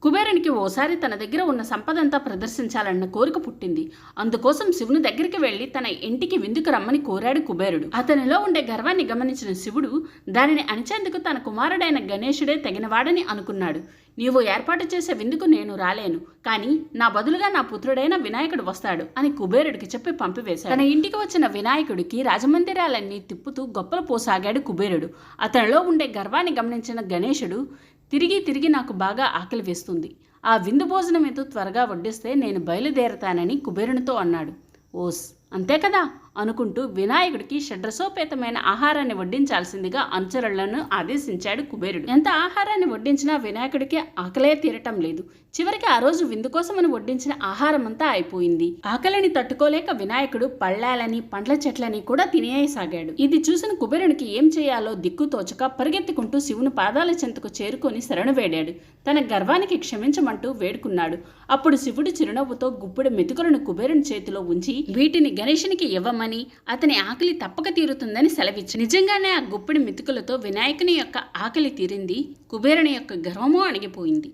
కుబేరునికి ఓసారి తన దగ్గర ఉన్న సంపదంతా ప్రదర్శించాలన్న కోరిక పుట్టింది. అందుకోసం శివుని దగ్గరికి వెళ్లి తన ఇంటికి విందుకు రమ్మని కోరాడు కుబేరుడు. అతనిలో ఉండే గర్వాన్ని గమనించిన శివుడు దానిని అణిచేందుకు తన కుమారుడైన గణేశుడే తగినవాడని అనుకున్నాడు. నీవు ఏర్పాటు చేసే విందుకు నేను రాలేను, కానీ నా బదులుగా నా పుత్రుడైన వినాయకుడు వస్తాడు అని కుబేరుడికి చెప్పి పంపివేశాడు. తన ఇంటికి వచ్చిన వినాయకుడికి రాజమందిరాలన్నీ తిప్పుతూ గొప్పలు పోసాగాడు కుబేరుడు. అతనిలో ఉండే గర్వాన్ని గమనించిన గణేశుడు తిరిగి నాకు బాగా ఆకలి వేస్తుంది, ఆ విందు భోజనం ఏదో త్వరగా వడ్డిస్తే నేను బయలుదేరతానని కుబేరునితో అన్నాడు. ఓస్ అంతే కదా అనుకుంటూ వినాయకుడికి షడ్రసోపేతమైన ఆహారాన్ని వడ్డించాల్సిందిగా అనుచరులను ఆదేశించాడు కుబేరుడు. ఎంత ఆహారాన్ని వడ్డించినా వినాయకుడికి ఆకలే తీరటం లేదు. చివరికి ఆ రోజు విందు కోసమని వడ్డించిన ఆహారం అంతా అయిపోయింది. ఆకలిని తట్టుకోలేక వినాయకుడు పళ్ళాలని పండ్ల చెట్లని కూడా తినేయసాగాడు. ఇది చూసిన కుబేరునికి ఏం చేయాలో దిక్కుతోచక పరిగెత్తుకుంటూ శివుని పాదాల చెంతకు చేరుకొని శరణు వేడాడు. తన గర్వానికి క్షమించమంటూ వేడుకున్నాడు. అప్పుడు శివుడు చిరునవ్వుతో గుప్పెడు మెతుకులను కుబేరుని చేతిలో ఉంచి వీటిని గణేశునికి ఇవ్వమని, అతని ఆకలి తప్పక తీరుతుందని సెలవిచ్చి నిజంగానే ఆ గుప్పెడి మెతుకులతో వినాయకుని యొక్క ఆకలి తీరింది. కుబేరుని యొక్క గర్వము అణిగిపోయింది.